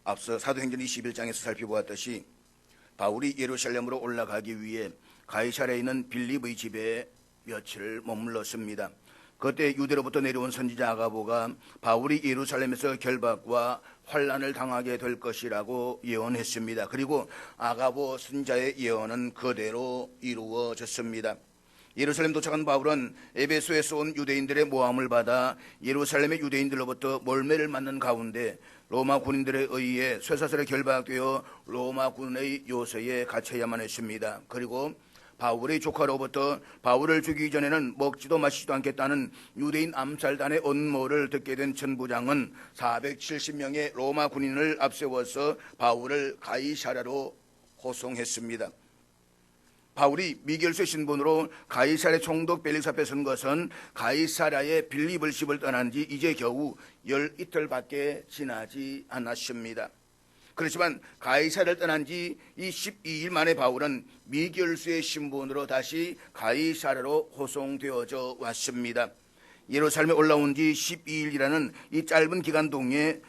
앞서 사도행전 21장에서 살펴보았듯이 바울이 예루살렘으로 올라가기 위해 가이사랴에 있는 빌립의 집에 며칠을 머물렀습니다. 그때 유대로부터 내려온 선지자 아가보가 바울이 예루살렘에서 결박과 환난을 당하게 될 것이라고 예언했습니다. 그리고 아가보 선지자의 예언은 그대로 이루어졌습니다. 예루살렘 도착한 바울은 에베소에서 온 유대인들의 모함을 받아 예루살렘의 유대인들로부터 몰매를 맞는 가운데 로마 군인들에 의해 쇠사슬에 결박되어 로마 군의 요새에 갇혀야만 했습니다. 그리고 바울의 조카로부터 바울을 죽이기 전에는 먹지도 마시지도 않겠다는 유대인 암살단의 음모를 듣게 된 천부장은 470명의 로마 군인을 앞세워서 바울을 가이사랴로 호송했습니다. 바울이 미결수의 신분으로 가이사랴 총독 벨릭스 앞에 선 것은 가이사랴의 빌립을 집을 떠난 지 이제 겨우 열이틀밖에 지나지 않았습니다. 그렇지만 가이사랴를 떠난 지 이 12일 만에 바울은 미결수의 신분으로 다시 가이사랴로 호송되어져 왔습니다. 예루살렘에 올라온 지 12일이라는 이 짧은 기간 동에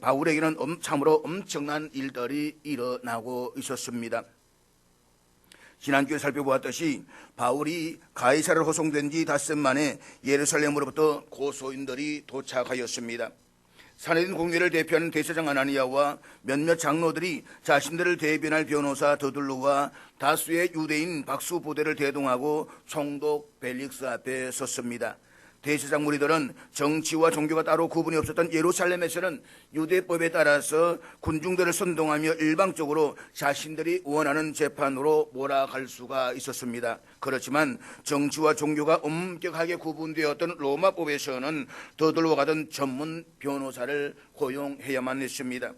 바울에게는 참으로 엄청난 일들이 일어나고 있었습니다. 지난주에 살펴보았듯이 바울이 가이사랴로 호송된 지 닷새 만에 예루살렘으로부터 고소인들이 도착하였습니다. 사내린 공회를 대표하는 대제사장 아나니아와 몇몇 장로들이 자신들을 대변할 변호사 더둘로와 다수의 유대인 박수 부대를 대동하고 총독 벨릭스 앞에 섰습니다. 대제사장 무리들은 정치와 종교가 따로 구분이 없었던 예루살렘에서는 유대법에 따라서 군중들을 선동하며 일방적으로 자신들이 원하는 재판으로 몰아갈 수가 있었습니다. 그렇지만 정치와 종교가 엄격하게 구분되었던 로마법에서는 더둘로와 같은 전문 변호사를 고용해야만 했습니다.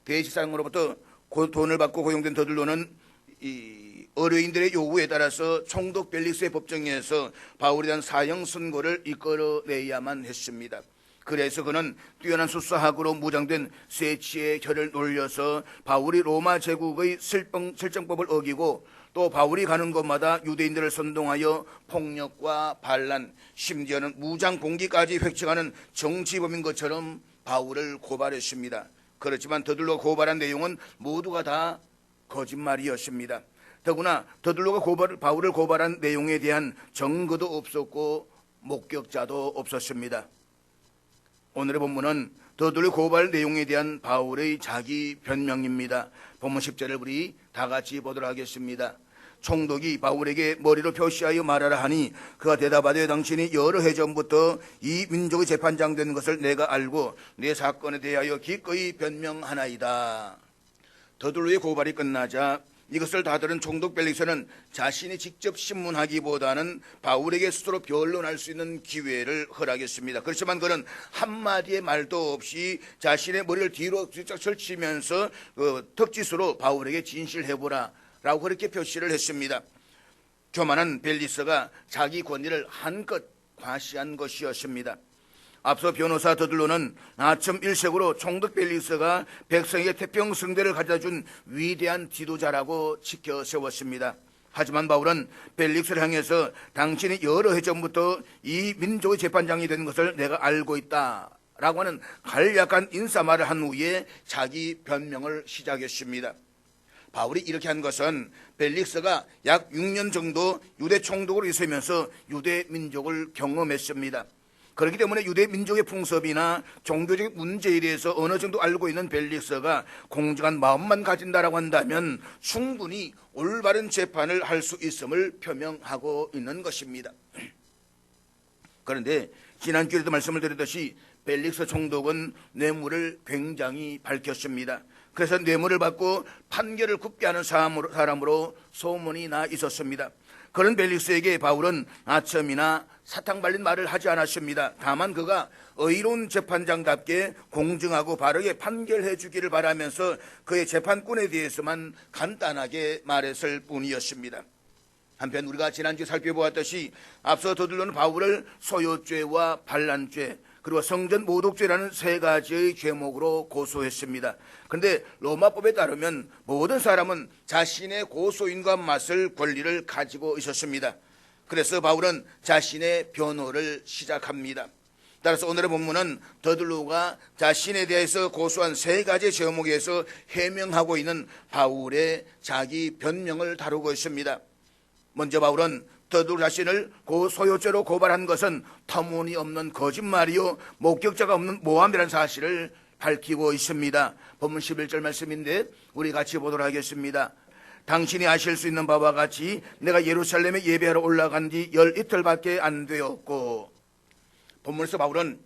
대제사장으로부터 돈을 받고 고용된 더둘로는 의뢰인들의 요구에 따라서 총독 벨릭스의 법정에서 바울에 대한 사형 선고를 이끌어내야만 했습니다. 그래서 그는 뛰어난 수사학으로 무장된 쇠치의 혀를 놀려서 바울이 로마 제국의 실정법을 어기고 또 바울이 가는 곳마다 유대인들을 선동하여 폭력과 반란, 심지어는 무장 봉기까지 획책하는 정치범인 것처럼 바울을 고발했습니다. 그렇지만 더둘로가 고발한 내용은 모두가 다 거짓말이었습니다. 더구나 더둘로가 바울을 고발한 내용에 대한 증거도 없었고 목격자도 없었습니다. 오늘의 본문은 더둘로 고발 내용에 대한 바울의 자기 변명입니다. 본문 10절을 우리 다 같이 보도록 하겠습니다. 총독이 바울에게 머리로 표시하여 말하라 하니 그가 대답하되 당신이 여러 해 전부터 이 민족의 재판장 된 것을 내가 알고 내 사건에 대하여 기꺼이 변명하나이다. 더둘로의 고발이 끝나자 이것을 다 들은 총독 벨릭스는 자신이 직접 신문하기보다는 바울에게 스스로 변론할 수 있는 기회를 허락했습니다. 그렇지만 그는 한마디의 말도 없이 자신의 머리를 뒤로 쫙 설치면서 턱짓으로 바울에게 진실해보라 라고 그렇게 표시를 했습니다. 교만한 벨릭스가 자기 권위를 한껏 과시한 것이었습니다. 앞서 변호사 더둘로는 아첨 일색으로 총독 벨릭스가 백성에게 태평성대를 가져다준 위대한 지도자라고 지켜 세웠습니다. 하지만 바울은 벨릭스를 향해서 당신이 여러 해 전부터 이 민족의 재판장이 된 것을 내가 알고 있다 라고 하는 간략한 인사말을 한 후에 자기 변명을 시작했습니다. 바울이 이렇게 한 것은 벨릭스가 약 6년 정도 유대 총독으로 있으면서 유대 민족을 경험했습니다. 그렇기 때문에 유대 민족의 풍습이나 종교적 문제에 대해서 어느 정도 알고 있는 벨릭스가 공정한 마음만 가진다라고 한다면 충분히 올바른 재판을 할 수 있음을 표명하고 있는 것입니다. 그런데 지난주에도 말씀을 드렸듯이 벨릭스 총독은 뇌물을 굉장히 밝혔습니다. 그래서 뇌물을 받고 판결을 굽게 하는 사람으로 소문이 나 있었습니다. 그런 벨릭스에게 바울은 아첨이나 사탕 발린 말을 하지 않았습니다. 다만 그가 의로운 재판장답게 공정하고 바르게 판결해 주기를 바라면서 그의 재판꾼에 대해서만 간단하게 말했을 뿐이었습니다. 한편 우리가 지난주에 살펴보았듯이 앞서 더둘로는 바울을 소요죄와 반란죄 그리고 성전 모독죄라는 세 가지의 죄목으로 고소했습니다. 그런데 로마법에 따르면 모든 사람은 자신의 고소인과 맞설 권리를 가지고 있었습니다. 그래서 바울은 자신의 변호를 시작합니다. 따라서 오늘의 본문은 더들로가 자신에 대해서 고소한 세 가지 제목에서 해명하고 있는 바울의 자기 변명을 다루고 있습니다. 먼저 바울은 더들로 자신을 소요죄로 고발한 것은 터무니없는 거짓말이요 목격자가 없는 모함이라는 사실을 밝히고 있습니다. 본문 11절 말씀인데 우리 같이 보도록 하겠습니다. 당신이 아실 수 있는 바와 같이 내가 예루살렘에 예배하러 올라간 지 12일밖에 안 되었고, 본문에서 바울은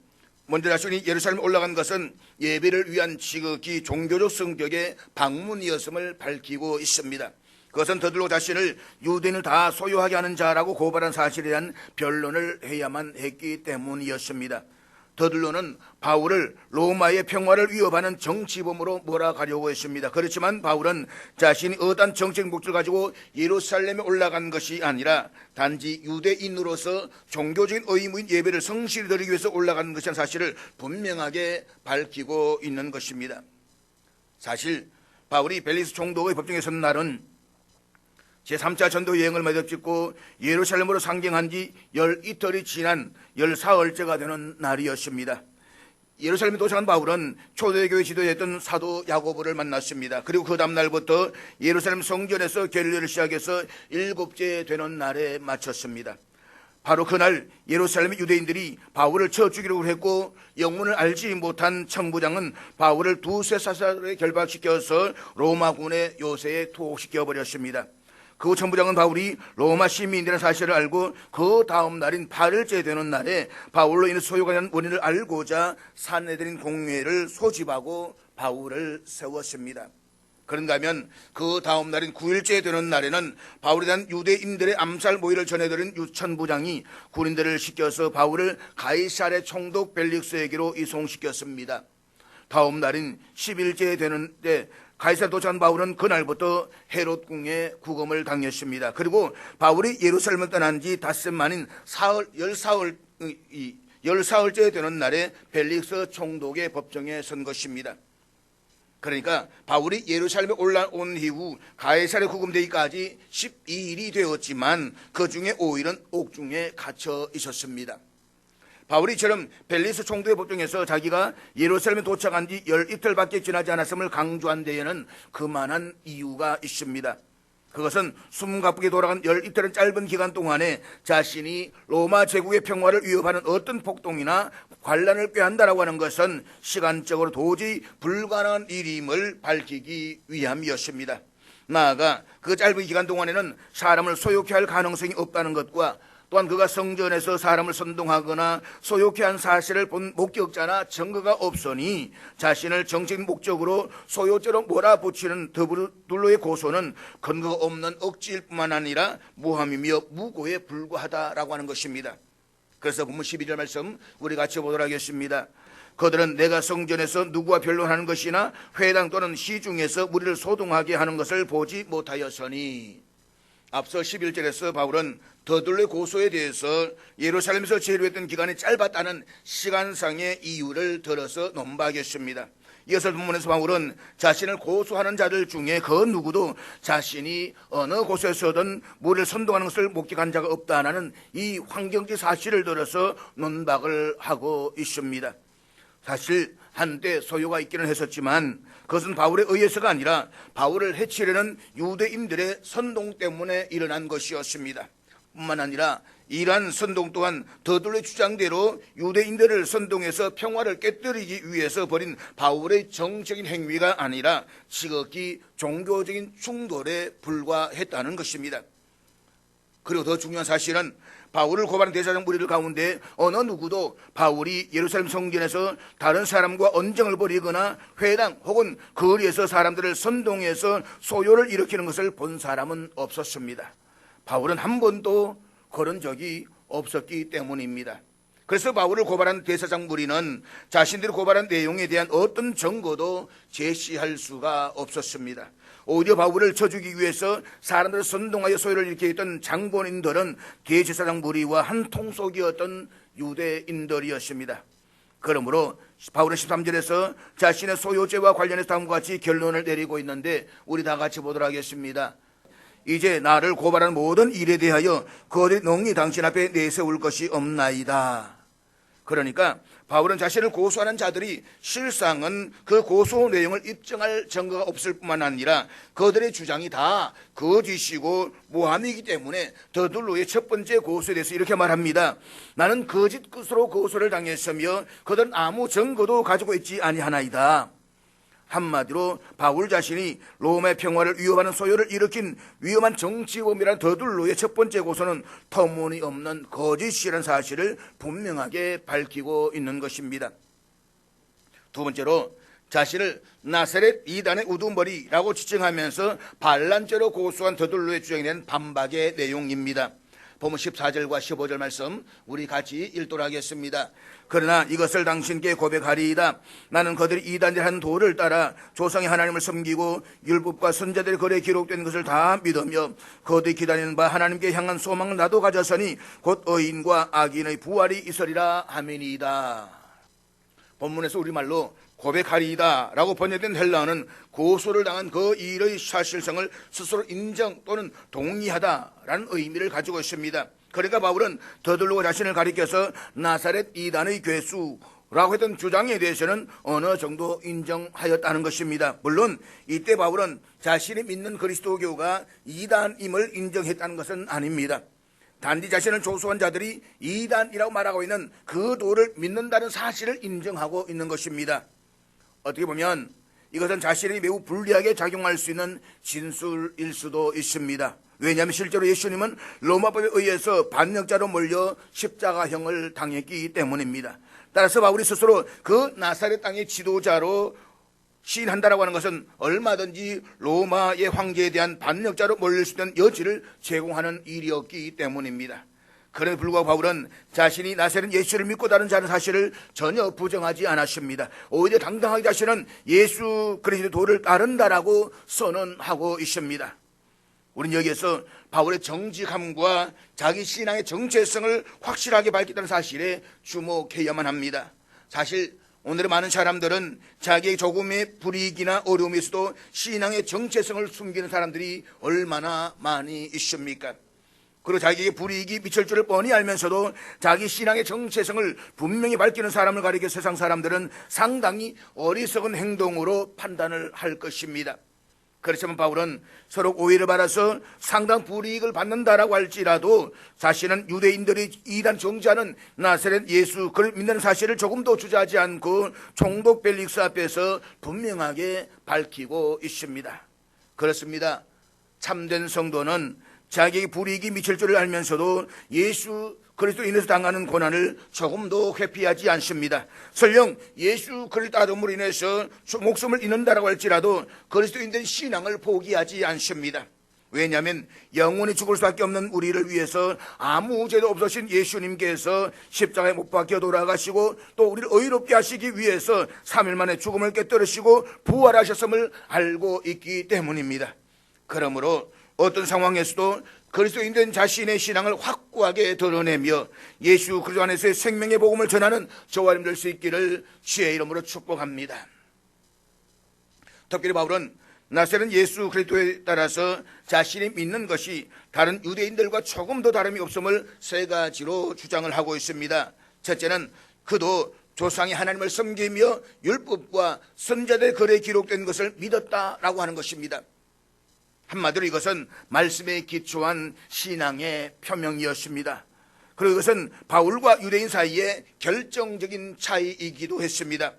먼저 자신이 예루살렘에 올라간 것은 예배를 위한 지극히 종교적 성격의 방문이었음을 밝히고 있습니다. 그것은 더들로 자신을 유대인을 다 소유하게 하는 자라고 고발한 사실에 대한 변론을 해야만 했기 때문이었습니다. 더들로는 바울을 로마의 평화를 위협하는 정치범으로 몰아가려고 했습니다. 그렇지만 바울은 자신이 어떤 정책 목적을 가지고 예루살렘에 올라간 것이 아니라 단지 유대인으로서 종교적인 의무인 예배를 성실히 드리기 위해서 올라간 것이라는 사실을 분명하게 밝히고 있는 것입니다. 사실 바울이 벨리스 총독의 법정에 선 날은 제3차 전도 여행을 마치고 예루살렘으로 상경한 지 12일이 지난 14일째가 되는 날이었습니다. 예루살렘에 도착한 바울은 초대교회 지도자였던 사도 야고보를 만났습니다. 그리고 그 다음 날부터 예루살렘 성전에서 결례를 시작해서 7째 되는 날에 마쳤습니다. 바로 그날 예루살렘의 유대인들이 바울을 쳐 죽이려고 했고, 영문을 알지 못한 천부장은 바울을 두세 사살에 결박시켜서 로마군의 요새에 투옥시켜버렸습니다. 그 천부장은 바울이 로마 시민이라는 사실을 알고 그 다음 날인 8일째 되는 날에 바울로 인해 소요가 된 원인을 알고자 산헤드린 공회를 소집하고 바울을 세웠습니다. 그런가 하면 그 다음 날인 9일째 되는 날에는 바울에 대한 유대인들의 암살 모의를 전해드린 유천부장이 군인들을 시켜서 바울을 가이사랴 총독 벨릭스에게로 이송시켰습니다. 다음 날인 10일째 되는데 가이사랴 도착한 바울은 그날부터 헤롯 궁에 구금을 당했습니다. 그리고 바울이 예루살렘을 떠난 지 닷새 만인 14일째 되는 날에 벨릭스 총독의 법정에 선 것입니다. 그러니까 바울이 예루살렘에 올라온 이후 가이사랴 구금되기까지 12일이 되었지만 그 중에 5일은 옥중에 갇혀 있었습니다. 바울이 이처럼 벨리스 총독의 법정에서 자기가 예루살렘에 도착한 지 12일밖에 지나지 않았음을 강조한 데에는 그만한 이유가 있습니다. 그것은 숨가쁘게 돌아간 12일은 짧은 기간 동안에 자신이 로마 제국의 평화를 위협하는 어떤 폭동이나 관란을 꾀한다라고 하는 것은 시간적으로 도저히 불가능한 일임을 밝히기 위함이었습니다. 나아가 그 짧은 기간 동안에는 사람을 소욕해 할 가능성이 없다는 것과 또한 그가 성전에서 사람을 선동하거나 소욕해 한 사실을 본 목격자나 증거가 없으니 자신을 정치적 목적으로 소요죄로 몰아붙이는 더들로의 고소는 근거가 없는 억지일 뿐만 아니라 무함이며 무고에 불과하다라고 하는 것입니다. 그래서 본문 12절 말씀 우리 같이 보도록 하겠습니다. 그들은 내가 성전에서 누구와 변론하는 것이나 회당 또는 시중에서 무리를 소동하게 하는 것을 보지 못하였으니, 앞서 11절에서 바울은 더들로의 고소에 대해서 예루살렘에서 체류했던 기간이 짧았다는 시간상의 이유를 들어서 논박했습니다. 이어서 본문에서 바울은 자신을 고소하는 자들 중에 그 누구도 자신이 어느 곳에서든 무리를 선동하는 것을 목격한 자가 없다는 이 환경적 사실을 들어서 논박을 하고 있습니다. 사실 한때 소요가 있기는 했었지만 그것은 바울에 의해서가 아니라 바울을 해치려는 유대인들의 선동 때문에 일어난 것이었습니다. 뿐만 아니라 이러한 선동 또한 더들로의 주장대로 유대인들을 선동해서 평화를 깨뜨리기 위해서 벌인 바울의 정적인 행위가 아니라 지극히 종교적인 충돌에 불과했다는 것입니다. 그리고 더 중요한 사실은 바울을 고발한 대사장 무리들 가운데 어느 누구도 바울이 예루살렘 성전에서 다른 사람과 언쟁을 벌이거나 회당 혹은 거리에서 사람들을 선동해서 소요를 일으키는 것을 본 사람은 없었습니다. 바울은 한 번도 그런 적이 없었기 때문입니다. 그래서 바울을 고발한 대사장 무리는 자신들이 고발한 내용에 대한 어떤 증거도 제시할 수가 없었습니다. 오히려 바울을 쳐 죽이기 위해서 사람들을 선동하여 소요를 일으켰던 장본인들은 대제사장 무리와 한 통속이었던 유대인들이었습니다. 그러므로 바울은 13절에서 자신의 소요죄와 관련해서 다음과 같이 결론을 내리고 있는데 우리 다 같이 보도록 하겠습니다. 이제 나를 고발한 모든 일에 대하여 그들이 능히 당신 앞에 내세울 것이 없나이다. 그러니까 바울은 자신을 고소하는 자들이 실상은 그 고소 내용을 입증할 증거가 없을 뿐만 아니라 그들의 주장이 다 거짓이고 모함이기 때문에 더둘로의 첫 번째 고소에 대해서 이렇게 말합니다. 나는 거짓 끝으로 고소를 당했으며 그들은 아무 증거도 가지고 있지 아니하나이다. 한마디로 바울 자신이 로마의 평화를 위협하는 소요를 일으킨 위험한 정치범이라는 더둘로의 첫 번째 고소는 터무니없는 거짓이라는 사실을 분명하게 밝히고 있는 것입니다. 두 번째로 자신을 나사렛 이단의 우두머리라고 지칭하면서 반란죄로 고소한 더둘로의 주장에 대한 반박의 내용입니다. 보면 14절과 15절 말씀 우리 같이 읽도록 하겠습니다. 그러나 이것을 당신께 고백하리이다. 나는 그들이 이단이라 한 도를 따라 조상의 하나님을 섬기고 율법과 선자들의 글에 기록된 것을 다 믿으며 그들이 기다리는 바 하나님께 향한 소망을 나도 가졌으니 곧 의인과 악인의 부활이 있으리라 하미니이다. 본문에서 우리말로 고백하리이다 라고 번역된 헬라어는 고소를 당한 그 일의 사실성을 스스로 인정 또는 동의하다라는 의미를 가지고 있습니다. 그러니까 바울은 더둘로 자신을 가리켜서 나사렛 이단의 괴수라고 했던 주장에 대해서는 어느 정도 인정하였다는 것입니다. 물론 이때 바울은 자신이 믿는 그리스도교가 이단임을 인정했다는 것은 아닙니다. 단지 자신을 조소한 자들이 이단이라고 말하고 있는 그 도를 믿는다는 사실을 인정하고 있는 것입니다. 어떻게 보면 이것은 자신이 매우 불리하게 작용할 수 있는 진술일 수도 있습니다. 왜냐하면 실제로 예수님은 로마법에 의해서 반역자로 몰려 십자가형을 당했기 때문입니다. 따라서 바울이 스스로 그 나사렛 땅의 지도자로 시인한다라고 하는 것은 얼마든지 로마의 황제에 대한 반역자로 몰릴 수 있는 여지를 제공하는 일이었기 때문입니다. 그럼에도 불구하고 바울은 자신이 나사렛 예수를 믿고 다른 자는 사실을 전혀 부정하지 않았습니다. 오히려 당당하게 자신은 예수 그리스도의 도를 따른다라고 선언하고 있습니다. 우리는 여기에서 바울의 정직함과 자기 신앙의 정체성을 확실하게 밝혔다는 사실에 주목해야만 합니다. 사실 오늘의 많은 사람들은 자기의 조금의 불이익이나 어려움에 있어도 신앙의 정체성을 숨기는 사람들이 얼마나 많이 있습니까? 그리고 자기에게 불이익이 미칠 줄을 뻔히 알면서도 자기 신앙의 정체성을 분명히 밝히는 사람을 가리켜 세상 사람들은 상당히 어리석은 행동으로 판단을 할 것입니다. 그렇지만 바울은 서로 오해를 받아서 상당 불이익을 받는다라고 할지라도 자신은 유대인들이 이단 정죄하는 나사렛 예수 그를 믿는 사실을 조금도 주저하지 않고 총독 벨릭스 앞에서 분명하게 밝히고 있습니다. 그렇습니다. 참된 성도는 자기에게 불이익이 미칠 줄을 알면서도 예수 그리스도 인해서 당하는 고난을 조금도 회피하지 않습니다. 설령 예수 그리스도 따름으로 인해서 목숨을 잃는다라고 할지라도 그리스도인된 신앙을 포기하지 않습니다. 왜냐하면 영원히 죽을 수밖에 없는 우리를 위해서 아무 죄도 없으신 예수님께서 십자가에 못 박혀 돌아가시고 또 우리를 의롭게 하시기 위해서 3일 만에 죽음을 깨뜨리시고 부활하셨음을 알고 있기 때문입니다. 그러므로 어떤 상황에서도 그리스도인된 자신의 신앙을 확고하게 드러내며 예수 그리스도 안에서의 생명의 복음을 전하는 저와 여러분 될 수 있기를 주의 이름으로 축복합니다. 특별히 바울은 나사렛 예수 그리스도에 따라서 자신이 믿는 것이 다른 유대인들과 조금 더 다름이 없음을 세 가지로 주장을 하고 있습니다. 첫째는 그도 조상이 하나님을 섬기며 율법과 선자들의 글에 기록된 것을 믿었다라고 하는 것입니다. 한마디로 이것은 말씀에 기초한 신앙의 표명이었습니다. 그리고 이것은 바울과 유대인 사이에 결정적인 차이이기도 했습니다.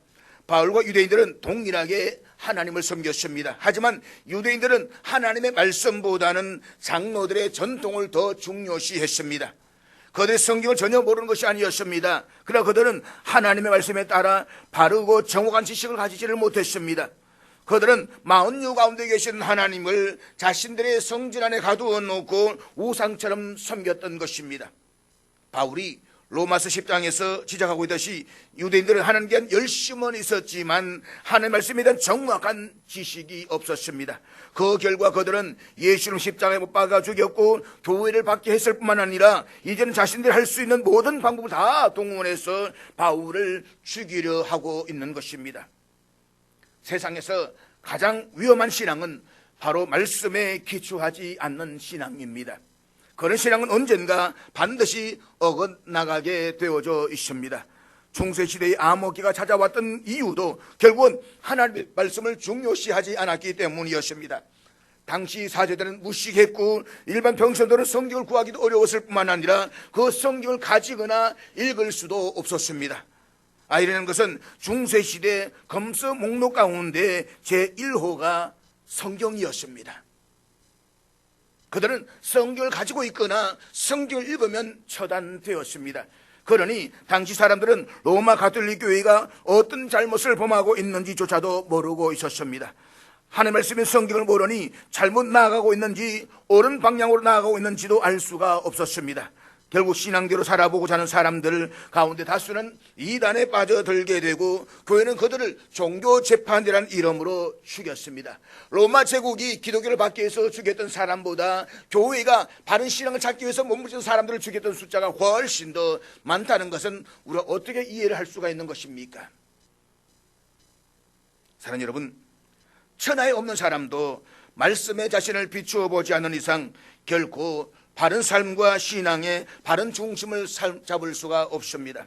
바울과 유대인들은 동일하게 하나님을 섬겼습니다. 하지만 유대인들은 하나님의 말씀보다는 장로들의 전통을 더 중요시했습니다. 그들의 성경을 전혀 모르는 것이 아니었습니다. 그러나 그들은 하나님의 말씀에 따라 바르고 정확한 지식을 가지지를 못했습니다. 그들은 만유 가운데 계신 하나님을 자신들의 성전 안에 가두어 놓고 우상처럼 섬겼던 것입니다. 바울이 로마서 10장에서 지적하고 있듯이 유대인들은 하나님께 대한 열심은 있었지만 하나님의 말씀에 대한 정확한 지식이 없었습니다. 그 결과 그들은 예수를 십자가에 못 박아 죽였고 교회를 받게 했을 뿐만 아니라 이제는 자신들이 할 수 있는 모든 방법을 다 동원해서 바울을 죽이려 하고 있는 것입니다. 세상에서 가장 위험한 신앙은 바로 말씀에 기초하지 않는 신앙입니다. 그런 신앙은 언젠가 반드시 어긋나가게 되어져 있습니다. 중세시대의 암흑기가 찾아왔던 이유도 결국은 하나님의 말씀을 중요시하지 않았기 때문이었습니다. 당시 사제들은 무식했고 일반 평신도는 성경을 구하기도 어려웠을 뿐만 아니라 그 성경을 가지거나 읽을 수도 없었습니다. 이라는 것은 중세시대 검서 목록 가운데 제1호가 성경이었습니다. 그들은 성경을 가지고 있거나 성경을 읽으면 처단되었습니다. 그러니 당시 사람들은 로마 가톨릭 교회가 어떤 잘못을 범하고 있는지조차도 모르고 있었습니다. 하나님의 말씀의 성경을 모르니 잘못 나아가고 있는지 옳은 방향으로 나아가고 있는지도 알 수가 없었습니다. 결국 신앙대로 살아보고자 하는 사람들 가운데 다수는 이단에 빠져들게 되고 교회는 그들을 종교재판이라는 이름으로 죽였습니다. 로마 제국이 기독교를 받기 위해서 죽였던 사람보다 교회가 바른 신앙을 찾기 위해서 몸부림치는 사람들을 죽였던 숫자가 훨씬 더 많다는 것은 우리가 어떻게 이해를 할 수가 있는 것입니까? 사랑하는 여러분, 천하에 없는 사람도 말씀에 자신을 비추어 보지 않는 이상 결코 바른 삶과 신앙의 바른 중심을 잡을 수가 없습니다.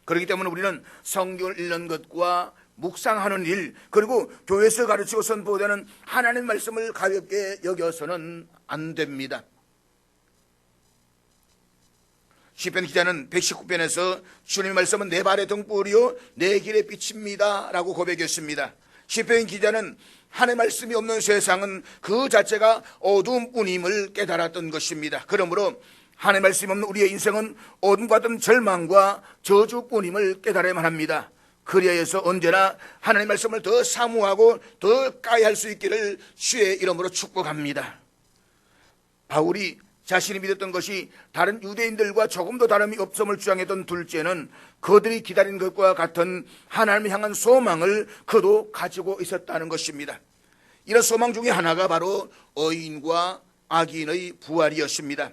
그렇기 때문에 우리는 성경을 읽는 것과 묵상하는 일, 그리고 교회에서 가르치고 선포되는 하나님의 말씀을 가볍게 여겨서는 안 됩니다. 시편 기자는 119편에서 주님의 말씀은 내 발의 등불이요 내 길의 빛입니다 라고 고백했습니다. 시편 기자는 하나님의 말씀이 없는 세상은 그 자체가 어두운 뿐임을 깨달았던 것입니다. 그러므로 하나님의 말씀이 없는 우리의 인생은 어둠과 같은 절망과 저주뿐임을 깨달아야만 합니다. 그리하여서 언제나 하나님의 말씀을 더 사모하고 더 가까이 할 수 있기를 주의 이름으로 축복합니다. 바울이 자신이 믿었던 것이 다른 유대인들과 조금도 다름이 없음을 주장했던 둘째는 그들이 기다린 것과 같은 하나님을 향한 소망을 그도 가지고 있었다는 것입니다. 이런 소망 중에 하나가 바로 의인과 악인의 부활이었습니다.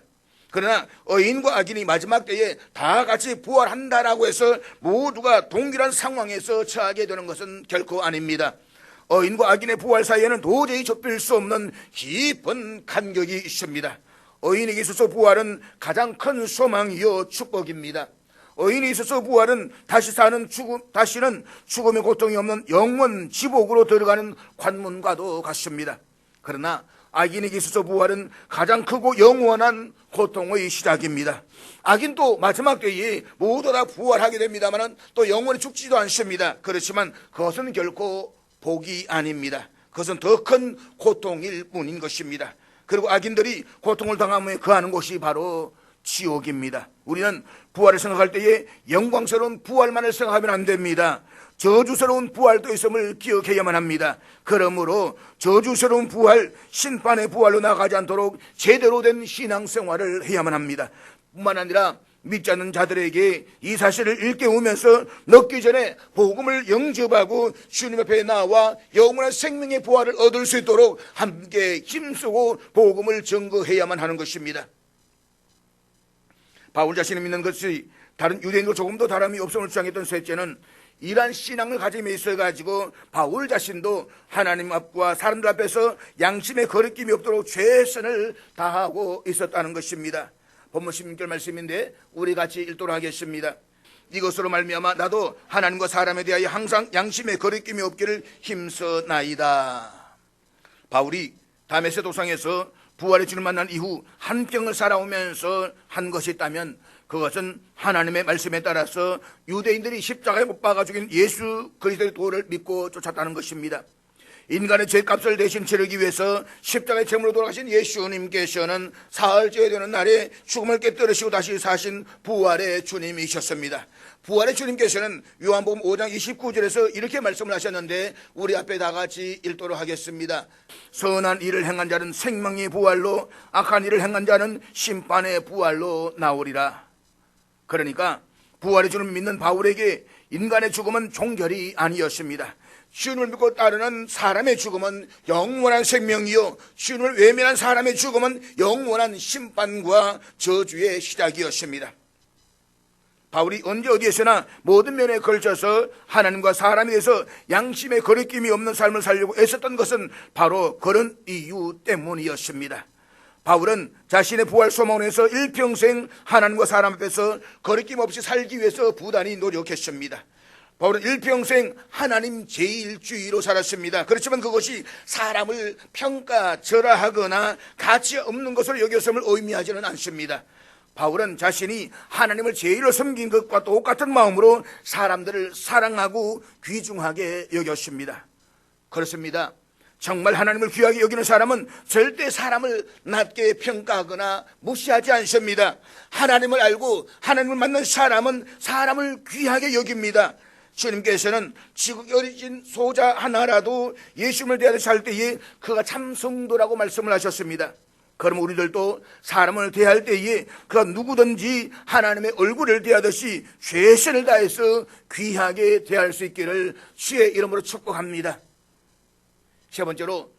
그러나 의인과 악인이 마지막 때에 다 같이 부활한다라고 해서 모두가 동일한 상황에서 처하게 되는 것은 결코 아닙니다. 의인과 악인의 부활 사이에는 도저히 좁힐 수 없는 깊은 간격이 있습니다. 의인에게 있어서 부활은 가장 큰 소망이요 축복입니다. 의인에 있어서 부활은 다시는 죽음의 고통이 없는 영원 지복으로 들어가는 관문과도 같습니다. 그러나 악인에게 있어서 부활은 가장 크고 영원한 고통의 시작입니다. 악인도 마지막 때에 모두 다 부활하게 됩니다만 또 영원히 죽지도 않습니다. 그렇지만 그것은 결코 복이 아닙니다. 그것은 더 큰 고통일 뿐인 것입니다. 그리고 악인들이 고통을 당하며 거하는 곳이 바로 지옥입니다. 우리는 부활을 생각할 때에 영광스러운 부활만을 생각하면 안 됩니다. 저주스러운 부활도 있음을 기억해야만 합니다. 그러므로 저주스러운 부활, 심판의 부활로 나가지 않도록 제대로 된 신앙생활을 해야만 합니다. 뿐만 아니라 믿지 않는 자들에게 이 사실을 일깨우면서 늦기 전에 복음을 영접하고 주님 앞에 나와 영원한 생명의 부활을 얻을 수 있도록 함께 힘쓰고 복음을 증거해야만 하는 것입니다. 바울 자신이 믿는 것이 다른 유대인과 조금도 다름이 없음을 주장했던 셋째는 이러한 신앙을 가짐에 있어가지고 바울 자신도 하나님 앞과 사람들 앞에서 양심의 거리낌이 없도록 최선을 다하고 있었다는 것입니다. 본문 16절 말씀인데 우리 같이 읽도록 하겠습니다. 이것으로 말미암아 나도 하나님과 사람에 대하여 항상 양심의 거리낌이 없기를 힘써나이다. 바울이 다메섹 도상에서 부활의 주를 만난 이후 한평을 살아오면서 한 것이 있다면 그것은 하나님의 말씀에 따라서 유대인들이 십자가에 못 박아 죽인 예수 그리스도의 도를 믿고 쫓았다는 것입니다. 인간의 죄값을 대신 치르기 위해서 십자가의 제물로 돌아가신 예수님께서는 사흘째에 되는 날에 죽음을 깨뜨리시고 다시 사신 부활의 주님이셨습니다. 부활의 주님께서는 요한복음 5장 29절에서 이렇게 말씀을 하셨는데 우리 앞에 다 같이 읽도록 하겠습니다. 선한 일을 행한 자는 생명의 부활로, 악한 일을 행한 자는 심판의 부활로 나오리라. 그러니까 부활의 주를 믿는 바울에게 인간의 죽음은 종결이 아니었습니다. 주님을 믿고 따르는 사람의 죽음은 영원한 생명이요, 주님을 외면한 사람의 죽음은 영원한 심판과 저주의 시작이었습니다. 바울이 언제 어디에서나 모든 면에 걸쳐서 하나님과 사람에 대해서 양심의 거리낌이 없는 삶을 살려고 애썼던 것은 바로 그런 이유 때문이었습니다. 바울은 자신의 부활 소망에서 일평생 하나님과 사람 앞에서 거리낌 없이 살기 위해서 부단히 노력했습니다. 바울은 일평생 하나님 제일주의로 살았습니다. 그렇지만 그것이 사람을 평가절하하거나 가치 없는 것으로 여겼음을 의미하지는 않습니다. 바울은 자신이 하나님을 제일로 섬긴 것과 똑같은 마음으로 사람들을 사랑하고 귀중하게 여겼습니다. 그렇습니다. 정말 하나님을 귀하게 여기는 사람은 절대 사람을 낮게 평가하거나 무시하지 않습니다. 하나님을 알고 하나님을 만난 사람은 사람을 귀하게 여깁니다. 주님께서는 지극히 어리진 소자 하나라도 예수님을 대하여 살 때에 그가 참 성도라고 말씀을 하셨습니다. 그럼 우리들도 사람을 대할 때에 그가 누구든지 하나님의 얼굴을 대하듯이 최선을 다해서 귀하게 대할 수 있기를 주의 이름으로 축복합니다. 세 번째로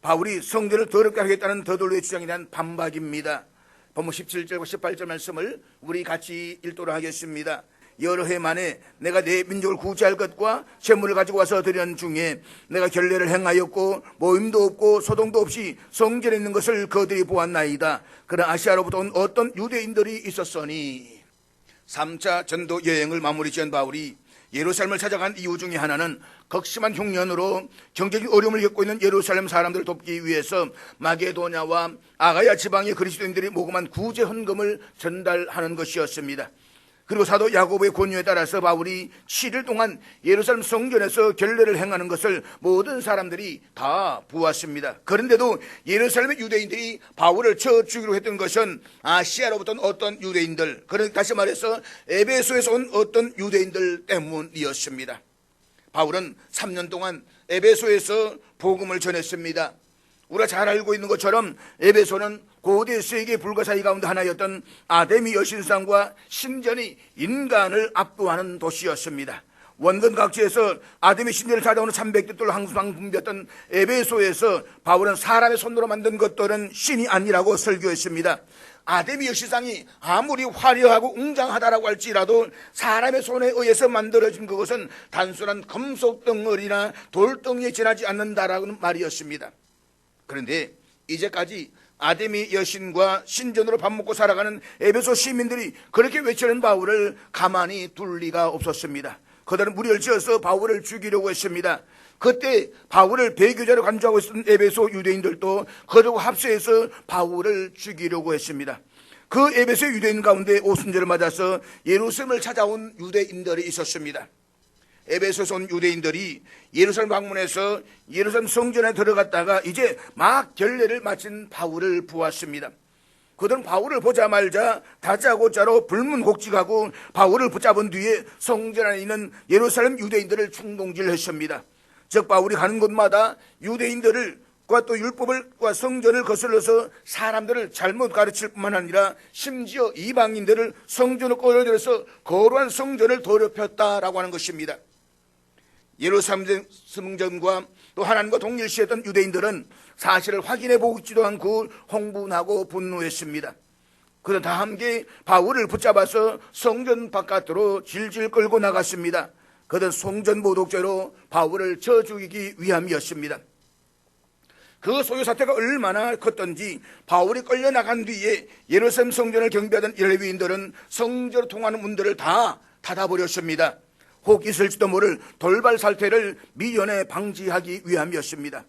바울이 성전을 더럽게 하겠다는 더돌로의 주장에 대한 반박입니다. 본문 17절과 18절 말씀을 우리 같이 읽도록 하겠습니다. 여러 해 만에 내가 내 민족을 구제할 것과 재물을 가지고 와서 드리는 중에 내가 결례를 행하였고 모임도 없고 소동도 없이 성전에 있는 것을 그들이 보았나이다. 그러나 아시아로부터 온 어떤 유대인들이 있었으니 3차 전도 여행을 마무리 지은 바울이 예루살렘을 찾아간 이유 중에 하나는 극심한 흉년으로 경제적 어려움을 겪고 있는 예루살렘 사람들을 돕기 위해서 마게도냐와 아가야 지방의 그리스도인들이 모금한 구제 헌금을 전달하는 것이었습니다. 그리고 사도 야고보의 권유에 따라서 바울이 7일 동안 예루살렘 성전에서 결례를 행하는 것을 모든 사람들이 다 보았습니다. 그런데도 예루살렘의 유대인들이 바울을 쳐 죽이려고 했던 것은 아시아로부터 온 어떤 유대인들, 다시 말해서 에베소에서 온 어떤 유대인들 때문이었습니다. 바울은 3년 동안 에베소에서 복음을 전했습니다. 우리가 잘 알고 있는 것처럼 에베소는 고대 세계 불가사의 가운데 하나였던 아데미 여신상과 신전이 인간을 압도하는 도시였습니다. 원근 각지에서 아데미 신전을 찾아오는 300대들로 항상 붐볐던 에베소에서 바울은 사람의 손으로 만든 것들은 신이 아니라고 설교했습니다. 아데미 여신상이 아무리 화려하고 웅장하다라고 할지라도 사람의 손에 의해서 만들어진 그것은 단순한 금속 덩어리나 돌덩이에 지나지 않는다라는 말이었습니다. 그런데 이제까지 아데미 여신과 신전으로 밥 먹고 살아가는 에베소 시민들이 그렇게 외치는 바울을 가만히 둘 리가 없었습니다. 그들은 무리를 지어서 바울을 죽이려고 했습니다. 그때 바울을 배교자로 간주하고 있었던 에베소 유대인들도 그들과 합세해서 바울을 죽이려고 했습니다. 그 에베소 유대인 가운데 오순절을 맞아서 예루살렘을 찾아온 유대인들이 있었습니다. 에베소에서 온 유대인들이 예루살렘 방문해서 예루살렘 성전에 들어갔다가 이제 막 결례를 마친 바울을 보았습니다. 그들은 바울을 보자마자 다짜고짜로 불문곡직하고 바울을 붙잡은 뒤에 성전 안에 있는 예루살렘 유대인들을 충동질했습니다. 즉 바울이 가는 곳마다 유대인들과 또 율법과 성전을 거슬러서 사람들을 잘못 가르칠 뿐만 아니라 심지어 이방인들을 성전으로 끌어들여서 거룩한 성전을 더럽혔다라고 하는 것입니다. 예루살렘 성전과 또 하나님과 동일시했던 유대인들은 사실을 확인해 보지도 않고 흥분하고 분노했습니다. 그들은 다 함께 바울을 붙잡아서 성전 바깥으로 질질 끌고 나갔습니다. 그들은 성전 모독죄로 바울을 쳐 죽이기 위함이었습니다. 그 소요 사태가 얼마나 컸던지 바울이 끌려나간 뒤에 예루살렘 성전을 경비하던 레위인들은 성전으로 통하는 문들을 다 닫아버렸습니다. 혹 있을지도 모를 돌발 사태를 미연에 방지하기 위함이었습니다.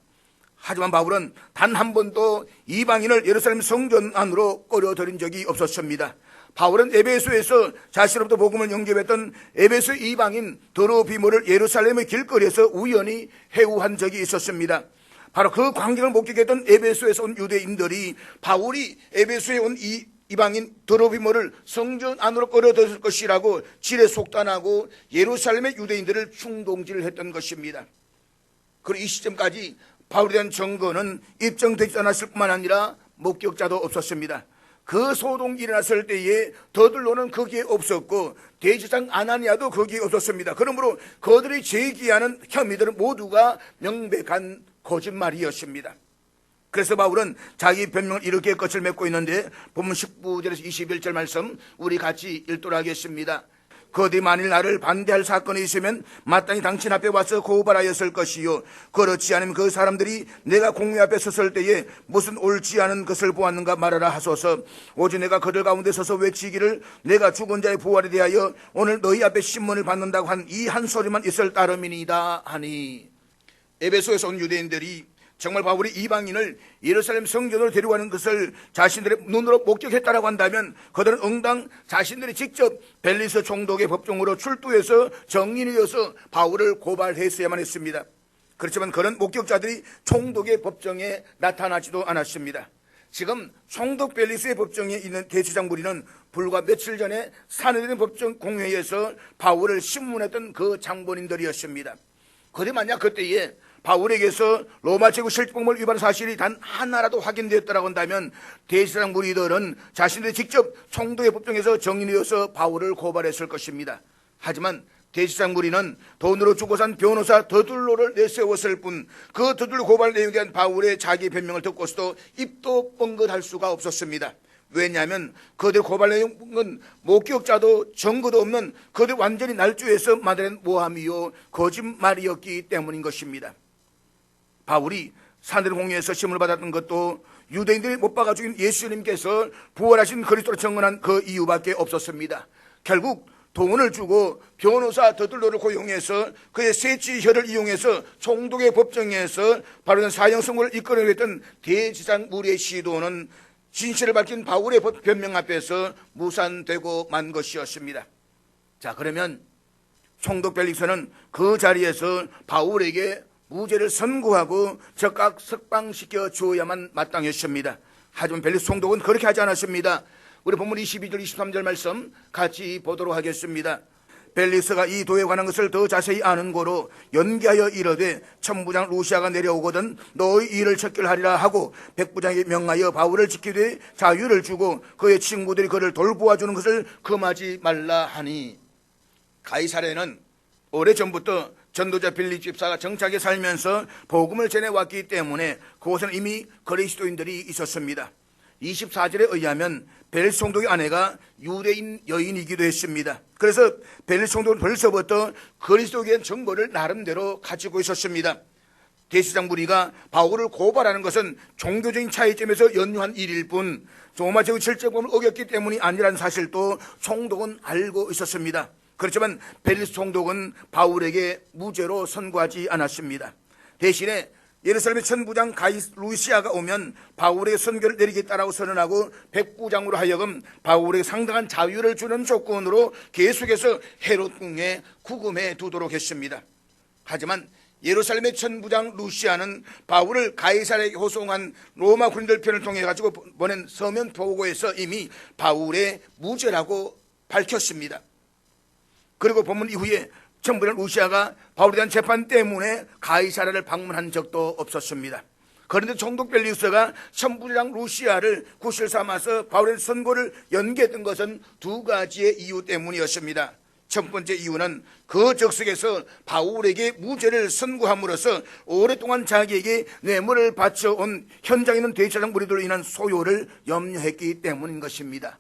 하지만 바울은 단 한 번도 이방인을 예루살렘 성전 안으로 끌어들인 적이 없었습니다. 바울은 에베소에서 자신으로부터 복음을 영접했던 에베소 이방인 드로피모를 예루살렘의 길거리에서 우연히 해우한 적이 있었습니다. 바로 그 광경을 목격했던 에베소에서 온 유대인들이 바울이 에베소에 온 이방인 드로피모를 성전 안으로 끌어들일 것이라고 지레 속단하고 예루살렘의 유대인들을 충동질했던 것입니다. 그리고 이 시점까지 바울에 대한 증거는 입증되지 않았을 뿐만 아니라 목격자도 없었습니다. 그 소동이 일어났을 때에 더들로는 거기에 없었고 대제사장 아나니아도 거기에 없었습니다. 그러므로 그들이 제기하는 혐의들은 모두가 명백한 거짓말이었습니다. 그래서 바울은 자기 변명을 이렇게 끝을 맺고 있는데 본문 19절에서 21절 말씀 우리 같이 읽도록 하겠습니다. 거디 만일 나를 반대할 사건이 있으면 마땅히 당신 앞에 와서 고발하였을 것이요, 그렇지 않으면 그 사람들이 내가 공회 앞에 섰을 때에 무슨 옳지 않은 것을 보았는가 말하라 하소서. 오직 내가 그들 가운데 서서 외치기를 내가 죽은 자의 부활에 대하여 오늘 너희 앞에 신문을 받는다고 한 이 한 소리만 있을 따름이니이다 하니. 에베소에서 온 유대인들이 정말 바울이 이방인을 예루살렘 성전으로 데려가는 것을 자신들의 눈으로 목격했다라고 한다면 그들은 응당 자신들이 직접 벨리스 총독의 법정으로 출두해서 정인이어서 바울을 고발했어야만 했습니다. 그렇지만 그런 목격자들이 총독의 법정에 나타나지도 않았습니다. 지금 총독 벨리스의 법정에 있는 대제사장 무리는 불과 며칠 전에 사내들의 법정 공회에서 바울을 신문했던 그 장본인들이었습니다. 그런데 만약 그때에 바울에게서 로마 제국 실직범을 위반한 사실이 단 하나라도 확인되었다고 한다면 대제사장 무리들은 자신들이 직접 총독의 법정에서 정인이어서 바울을 고발했을 것입니다. 하지만 대제사장 무리는 돈으로 주고 산 변호사 더둘로를 내세웠을 뿐 그 더둘로 고발 내용에 대한 바울의 자기 변명을 듣고서도 입도 뻥긋할 수가 없었습니다. 왜냐하면 그들 고발 내용은 목격자도 증거도 없는 그들 완전히 날조해서 만들어낸 모함이요 거짓말이었기 때문인 것입니다. 바울이 산드론 공회에서 시험을 받았던 것도 유대인들이 못 박아 죽인 예수님께서 부활하신 그리스도로 증언한 그 이유밖에 없었습니다. 결국 돈을 주고 변호사 더둘로를 고용해서 그의 세치혈을 이용해서 총독의 법정에서 바로 사형 선고를 이끌어내고 했던 대제사장 무리의 시도는 진실을 밝힌 바울의 변명 앞에서 무산되고 만 것이었습니다. 자, 그러면 총독 벨릭스는 그 자리에서 바울에게 무죄를 선고하고 즉각 석방시켜 주어야만 마땅했습니다. 하지만 벨릭스 총독은 그렇게 하지 않았습니다. 우리 본문 22절 23절 말씀 같이 보도록 하겠습니다. 벨릭스가 이 도에 관한 것을 더 자세히 아는 고로 연기하여 이르되 천부장 루시아가 내려오거든 너의 일을 척결하리라 하고 백부장에게 명하여 바울을 지키되 자유를 주고 그의 친구들이 그를 돌보아주는 것을 금하지 말라 하니. 가이사랴는 오래전부터 전도자 빌립 집사가 정착해 살면서 복음을 전해왔기 때문에 그곳에는 이미 그리스도인들이 있었습니다. 24절에 의하면 벨리스 총독의 아내가 유대인 여인이기도 했습니다. 그래서 벨리스 총독은 벌써부터 그리스도에 대한 정보를 나름대로 가지고 있었습니다. 대제사장 무리가 바울을 고발하는 것은 종교적인 차이점에서 연유한 일일 뿐 로마 제국 실제법을 어겼기 때문이 아니라는 사실도 총독은 알고 있었습니다. 그렇지만 벨리스 총독은 바울에게 무죄로 선고하지 않았습니다. 대신에 예루살렘의 천부장 루시아가 오면 바울에게 선고를 내리겠다라고 선언하고 백부장으로 하여금 바울에게 상당한 자유를 주는 조건으로 계속해서 헤롯 궁에 구금해 두도록 했습니다. 하지만 예루살렘의 천부장 루시아는 바울을 가이사랴에게 호송한 로마 군인들 편을 통해 가지고 보낸 서면 보고에서 이미 바울의 무죄라고 밝혔습니다. 그리고 본문 이후에 천부장 루시아가 바울에 대한 재판 때문에 가이사랴를 방문한 적도 없었습니다. 그런데 총독 벨리우스가 천부장 루시아를 구실 삼아서 바울의 선고를 연기했던 것은 두 가지의 이유 때문이었습니다. 첫 번째 이유는 그 적석에서 바울에게 무죄를 선고함으로써 오랫동안 자기에게 뇌물을 바쳐온 현장에 있는 대제사장 무리들로 인한 소요를 염려했기 때문인 것입니다.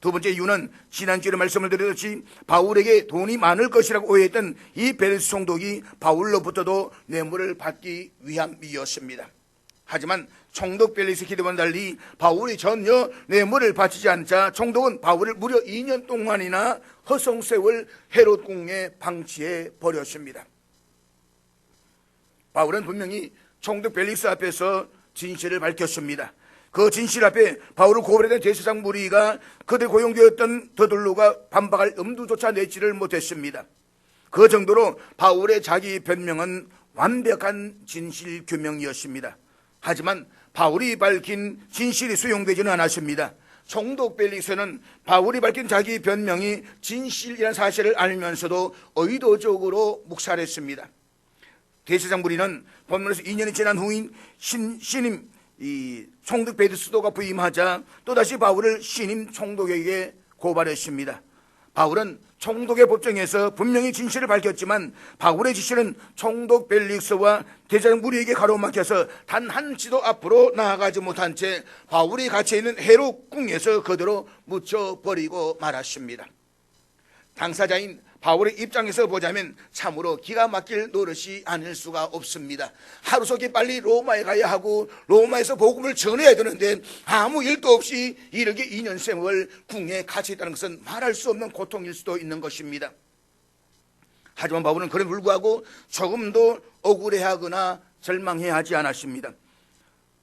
두 번째 이유는 지난주에 말씀을 드렸듯이 바울에게 돈이 많을 것이라고 오해했던 이 벨리스 총독이 바울로부터도 뇌물을 받기 위함이었습니다. 하지만 총독 벨리스 기대와는 달리 바울이 전혀 뇌물을 바치지 않자 총독은 바울을 무려 2년 동안이나 허송세월 헤롯 궁에 방치해 버렸습니다. 바울은 분명히 총독 벨리스 앞에서 진실을 밝혔습니다. 그 진실 앞에 바울을 고발했던 대제사장 무리가 그들 고용되었던 더둘로가 반박할 엄두조차 내지를 못했습니다. 그 정도로 바울의 자기 변명은 완벽한 진실 규명이었습니다. 하지만 바울이 밝힌 진실이 수용되지는 않았습니다. 총독 벨릭스는 바울이 밝힌 자기 변명이 진실이라는 사실을 알면서도 의도적으로 묵살했습니다. 대제사장 무리는 본문에서 2년이 지난 후인 신임 총독 베드스도가 부임하자 또다시 바울을 신임 총독에게 고발했습니다. 바울은 총독의 법정에서 분명히 진실을 밝혔지만 바울의 지시는 총독 벨릭스와 대제사장 무리에게 가로막혀서 단 한 지도 앞으로 나아가지 못한 채 바울이 갇혀있는 헤롯 궁에서 그대로 묻혀버리고 말았습니다. 당사자인 바울의 입장에서 보자면 참으로 기가 막힐 노릇이 아닐 수가 없습니다. 하루속히 빨리 로마에 가야 하고 로마에서 복음을 전해야 되는데 아무 일도 없이 이렇게 2년 세월 궁에 갇혀 있다는 것은 말할 수 없는 고통일 수도 있는 것입니다. 하지만 바울은 그럼에도 불구하고 조금도 억울해하거나 절망해하지 않았습니다.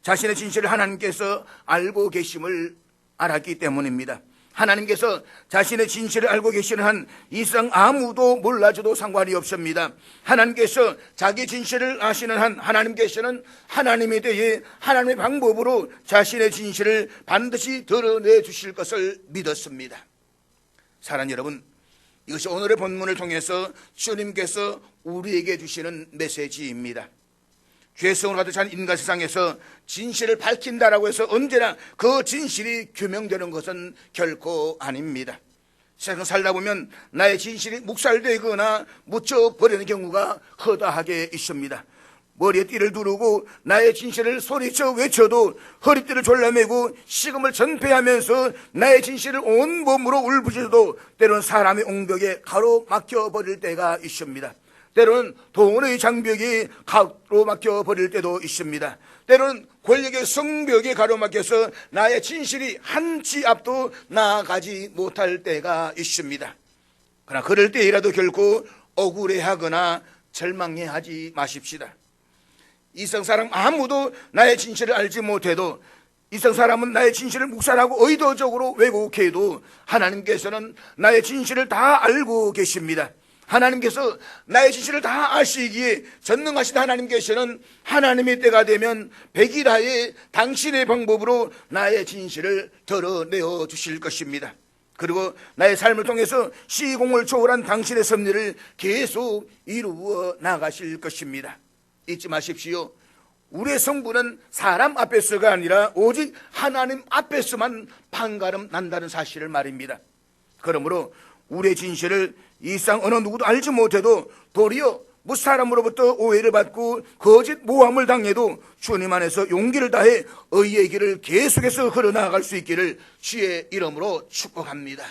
자신의 진실을 하나님께서 알고 계심을 알았기 때문입니다. 하나님께서 자신의 진실을 알고 계시는 한 이 세상 아무도 몰라줘도 상관이 없습니다. 하나님께서 자기 진실을 아시는 한 하나님께서는 하나님에 대해 하나님의 방법으로 자신의 진실을 반드시 드러내 주실 것을 믿었습니다. 사랑하는 여러분, 이것이 오늘의 본문을 통해서 주님께서 우리에게 주시는 메시지입니다. 죄성으로 가득 찬 인간 세상에서 진실을 밝힌다라고 해서 언제나 그 진실이 규명되는 것은 결코 아닙니다. 세상 살다 보면 나의 진실이 묵살되거나 묻혀버리는 경우가 허다하게 있습니다. 머리에 띠를 두르고 나의 진실을 소리쳐 외쳐도 허리띠를 졸라매고 식음을 전폐하면서 나의 진실을 온 몸으로 울부짖어도 때로는 사람의 옹벽에 가로막혀 버릴 때가 있습니다. 때로는 돈의 장벽이 가로막혀 버릴 때도 있습니다. 때로는 권력의 성벽이 가로막혀서 나의 진실이 한 치 앞도 나아가지 못할 때가 있습니다. 그러나 그럴 때이라도 결코 억울해하거나 절망해하지 마십시다. 이 세상 사람 아무도 나의 진실을 알지 못해도 이 세상 사람은 나의 진실을 묵살하고 의도적으로 왜곡해도 하나님께서는 나의 진실을 다 알고 계십니다. 하나님께서 나의 진실을 다 아시기에 전능하신 하나님께서는 하나님의 때가 되면 백일하에 당신의 방법으로 나의 진실을 드러내어 주실 것입니다. 그리고 나의 삶을 통해서 시공을 초월한 당신의 섭리를 계속 이루어 나가실 것입니다. 잊지 마십시오. 우리의 성부는 사람 앞에서가 아니라 오직 하나님 앞에서만 판가름 난다는 사실을 말입니다. 그러므로 우리의 진실을 이 세상 어느 누구도 알지 못해도 도리어 무사람으로부터 오해를 받고 거짓 모함을 당해도 주님 안에서 용기를 다해 의의 길을 계속해서 걸어나갈 수 있기를 주의 이름으로 축복합니다.